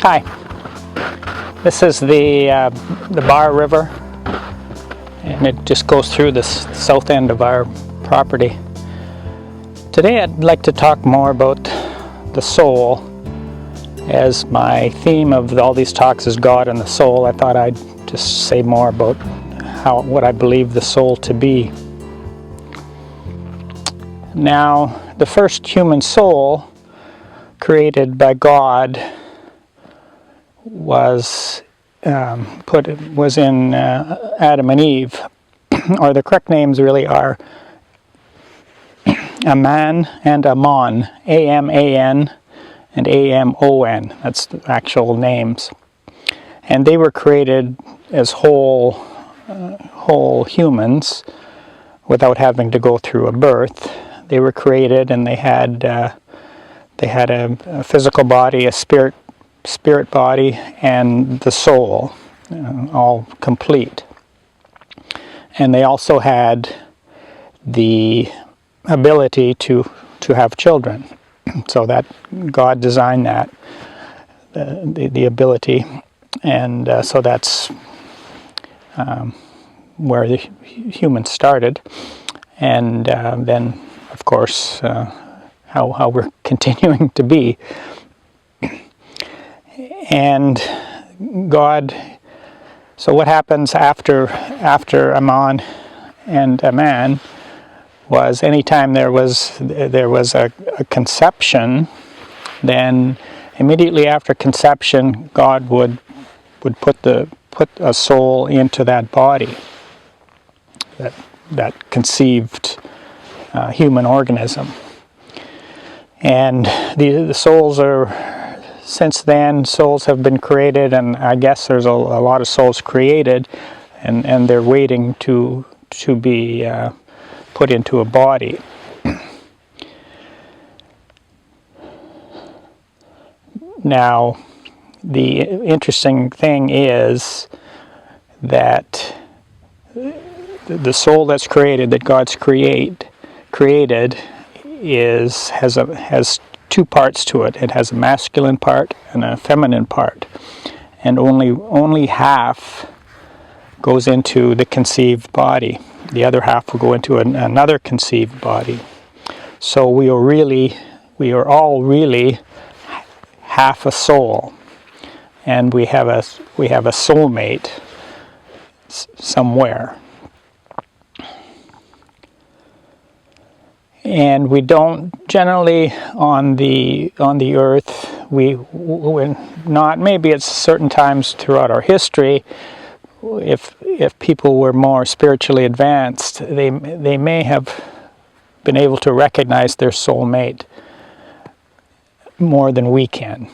Hi, this is the Bar River, and it just goes through the south end of our property. Today I'd like to talk more about the soul, as my theme of all these talks is God and the soul. I thought I'd just say more about what I believe the soul to be. Now, the first human soul created by God was in Adam and Eve, or the correct names really are Aman and Amon, A-M-A-N and A-M-O-N. That's the actual names. And they were created as whole humans without having to go through a birth. They were created, and they had a physical body, a spirit body, and the soul, all complete. And they also had the ability to have children. So that God designed that, the ability, and so that's where the humans started, and then of course how we're continuing to be. And God, so what happens after Aman and Aman was anytime there was a conception, then immediately after conception, God would put a soul into that body, that conceived human organism. And the souls are, since then, souls have been created, and I guess there's a lot of souls created, and they're waiting to be put into a body. Now, the interesting thing is that the soul that's created, that God's created, has two parts to it. It has a masculine part and a feminine part, and only half goes into the conceived body. The other half will go into another conceived body. So we are all really half a soul, and we have a soulmate somewhere. And we don't generally on the earth, we're not, maybe at certain times throughout our history, if people were more spiritually advanced, they may have been able to recognize their soulmate more than we can.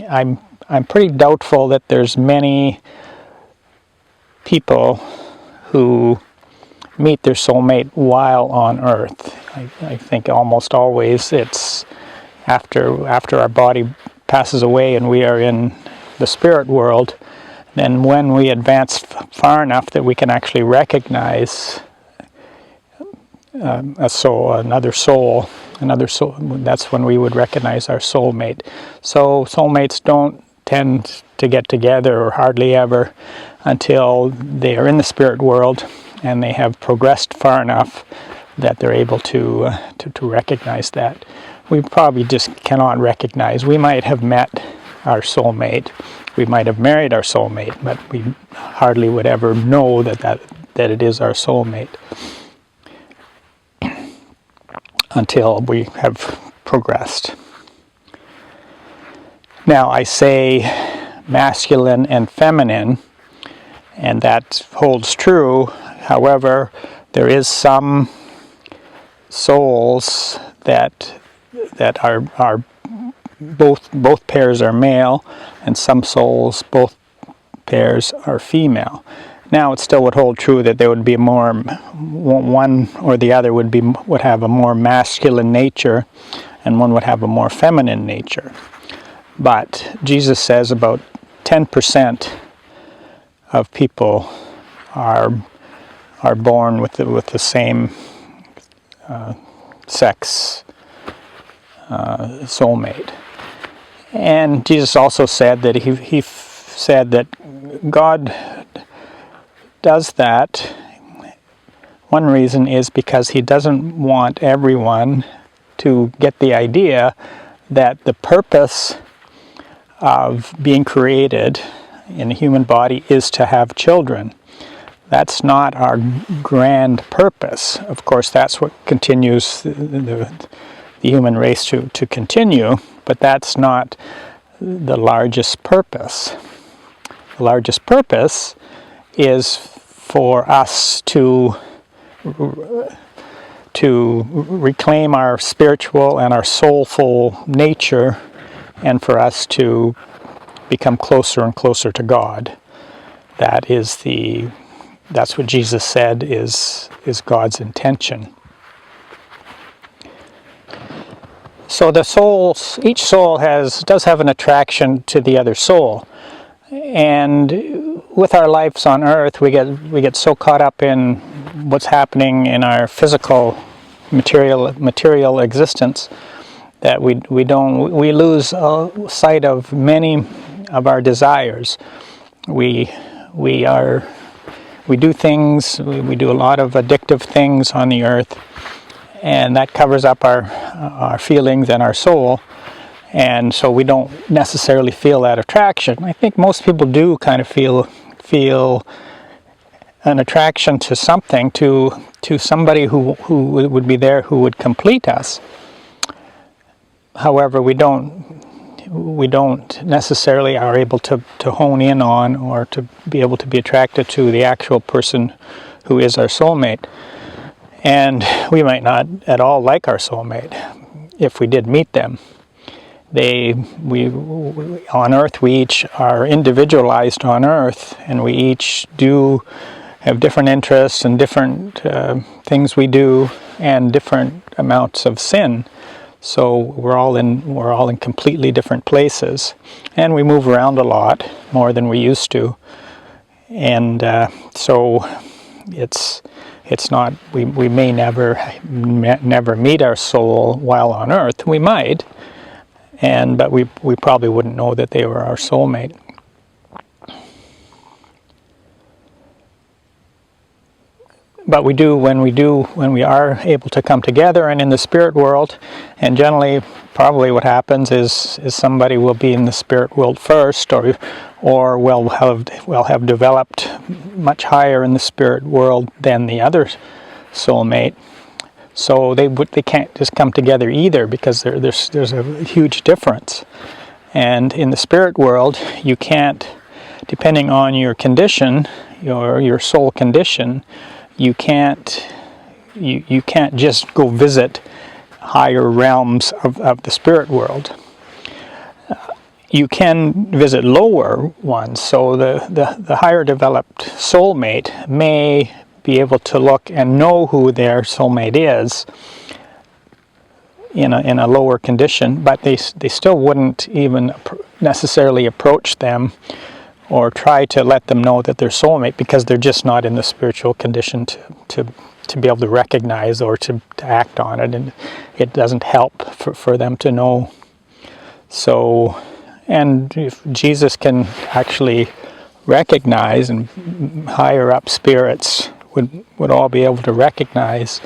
I'm pretty doubtful that there's many people who meet their soulmate while on earth. I think almost always it's after our body passes away and we are in the spirit world, then when we advance far enough that we can actually recognize another soul, that's when we would recognize our soulmate. So soulmates don't tend to get together, or hardly ever, until they are in the spirit world and they have progressed far enough that they're able to recognize that. We probably just cannot recognize. We might have met our soulmate, we might have married our soulmate, but we hardly would ever know that it is our soulmate until we have progressed. Now, I say masculine and feminine, and that holds true. However, there is some souls that are both pairs are male, and some souls both pairs are female. Now, it still would hold true that there would be more, one or the other would have a more masculine nature, and one would have a more feminine nature. But Jesus says about 10% of people are born with the same sex soulmate. And Jesus also said that he said that God does that. One reason is because he doesn't want everyone to get the idea that the purpose of being created in a human body is to have children. That's not our grand purpose. Of course, that's what continues the human race to continue, but that's not the largest purpose. The largest purpose is for us to reclaim our spiritual and our soulful nature, and for us to become closer and closer to God. That's what Jesus said is God's intention. So each soul does have an attraction to the other soul, and with our lives on earth, we get so caught up in what's happening in our physical material existence that we lose sight of many of our desires. We do things. We do a lot of addictive things on the earth, and that covers up our feelings and our soul. And so we don't necessarily feel that attraction. I think most people do kind of feel an attraction to something, to somebody who would be there, who would complete us. However, we don't necessarily are able to hone in on or to be able to be attracted to the actual person who is our soulmate. And we might not at all like our soulmate if we did meet them. On earth, we each are individualized on earth, and we each do have different interests and different things we do, and different amounts of sin. So we're all in completely different places, and we move around a lot more than we used to. And so it's not, we may never meet our soul while on earth. We might. But we probably wouldn't know that they were our soulmate. But we do when we are able to come together and in the spirit world. And generally, probably what happens is somebody will be in the spirit world first, or will have developed much higher in the spirit world than the other soulmate. So they can't just come together either, because there's a huge difference. And in the spirit world, you can't, depending on your condition, your soul condition, you can't just go visit higher realms of the spirit world. You can visit lower ones. So the higher developed soulmate may be able to look and know who their soulmate is in a lower condition, but they still wouldn't even necessarily approach them or try to let them know that they're soulmate, because they're just not in the spiritual condition to be able to recognize or to act on it, and it doesn't help for them to know. So, and if Jesus can actually recognize, and higher up spirits would all be able to recognize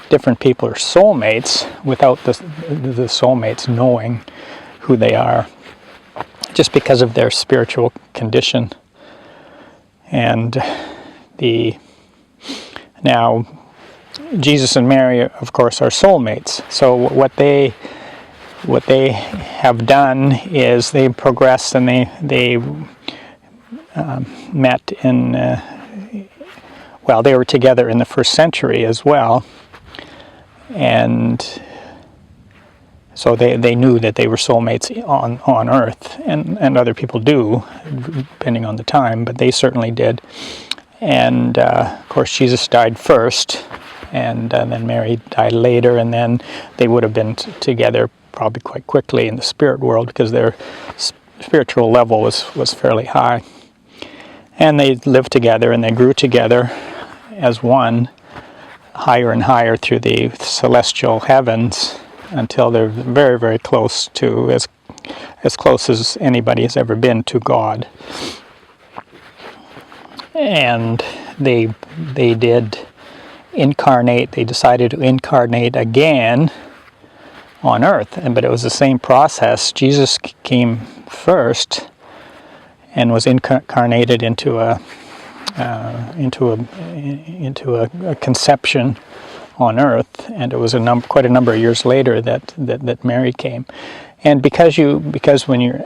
different people are soulmates without the soulmates knowing who they are, just because of their spiritual condition. And now Jesus and Mary, of course, are soulmates. So what they have done is they progressed, and they met in they were together in the first century as well, and so they knew that they were soulmates on earth, and other people do, depending on the time, but they certainly did. And of course, Jesus died first, and then Mary died later, and then they would have been together probably quite quickly in the spirit world, because their spiritual level was fairly high. And they lived together, and they grew together as one, higher and higher through the celestial heavens, until they're very, very close to as close as anybody has ever been to God. And they did incarnate. They decided to incarnate again on earth, but it was the same process. Jesus came first and was incarnated into a conception on earth, and it was quite a number of years later that Mary came. And because when you're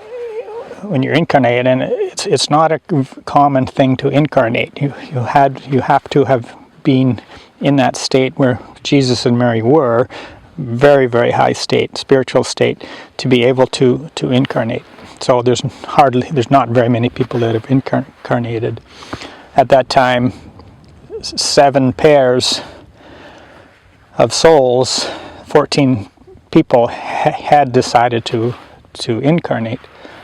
incarnated, and it's not a common thing to incarnate. You have to have been in that state where Jesus and Mary were, very, very high state, spiritual state, to be able to incarnate. So there's not very many people that have incarnated. At that time, 7 pairs of souls, 14 people had decided to incarnate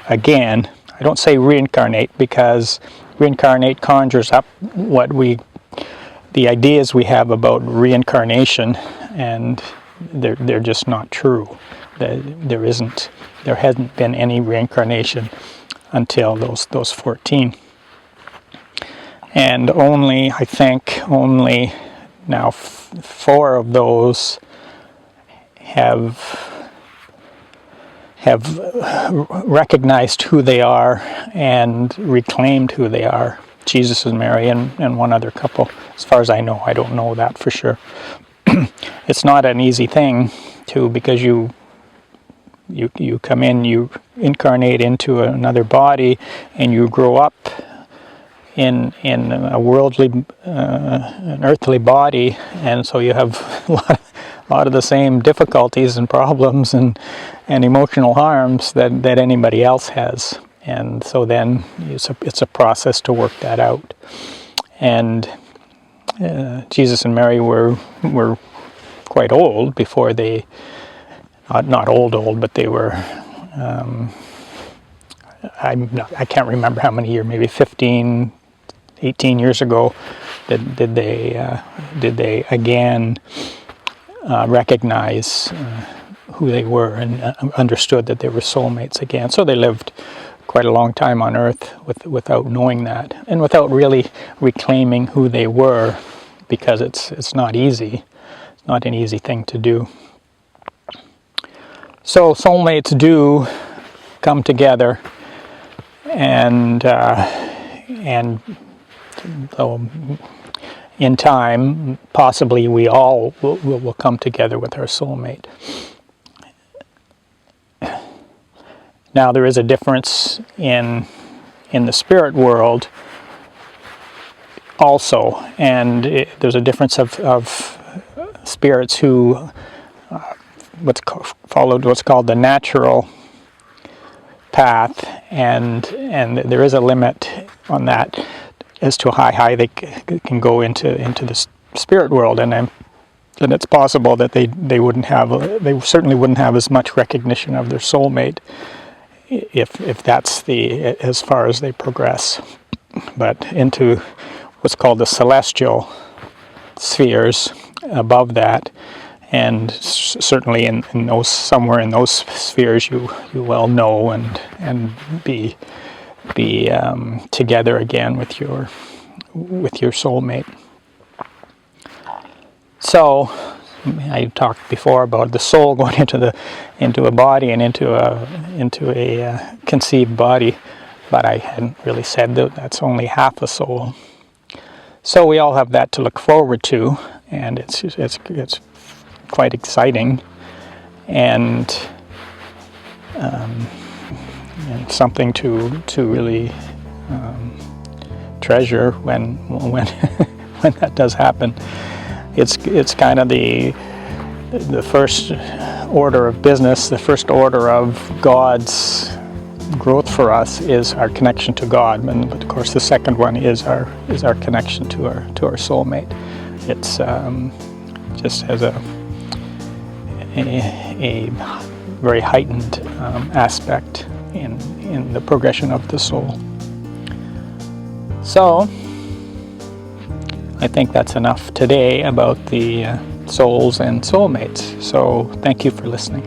again. I don't say reincarnate, because reincarnate conjures up the ideas we have about reincarnation, and they're just not true. There hasn't been any reincarnation until those 14. And I think only now 4 of those have recognized who they are and reclaimed who they are. Jesus and Mary and one other couple. As far as I know, I don't know that for sure. It's not an easy thing because you come in, you incarnate into another body, and you grow up in a worldly, an earthly body, and so you have a lot of the same difficulties and problems and emotional harms that anybody else has. And so then it's a process to work that out. And Jesus and Mary were quite old before they, not old, but they were, I can't remember how many years, maybe 15, 18 years ago, did they again recognize who they were and understood that they were soulmates again. So they lived quite a long time on earth without knowing that, and without really reclaiming who they were, because it's not easy. It's not an easy thing to do. So soulmates do come together, and in time, possibly we all will come together with our soulmate. Now, there is a difference in the spirit world also, and there's a difference of spirits who followed what's called the natural path, and there is a limit on that as to how high they can go into the spirit world, and it's possible that they certainly wouldn't have as much recognition of their soulmate if that's as far as they progress. But into what's called the celestial spheres above that, and certainly in those, somewhere in those spheres, you well know and be together again with your soulmate. So I talked before about the soul going into a body and into a conceived body, but I hadn't really said that that's only half a soul. So we all have that to look forward to, and it's quite exciting, and something to really treasure when that does happen. It's kind of the first order of business, the first order of God's growth for us is our connection to God, but of course the second one is our connection to our soulmate. It's just has a very heightened aspect in the progression of the soul. So I think that's enough today about the souls and soulmates. So thank you for listening.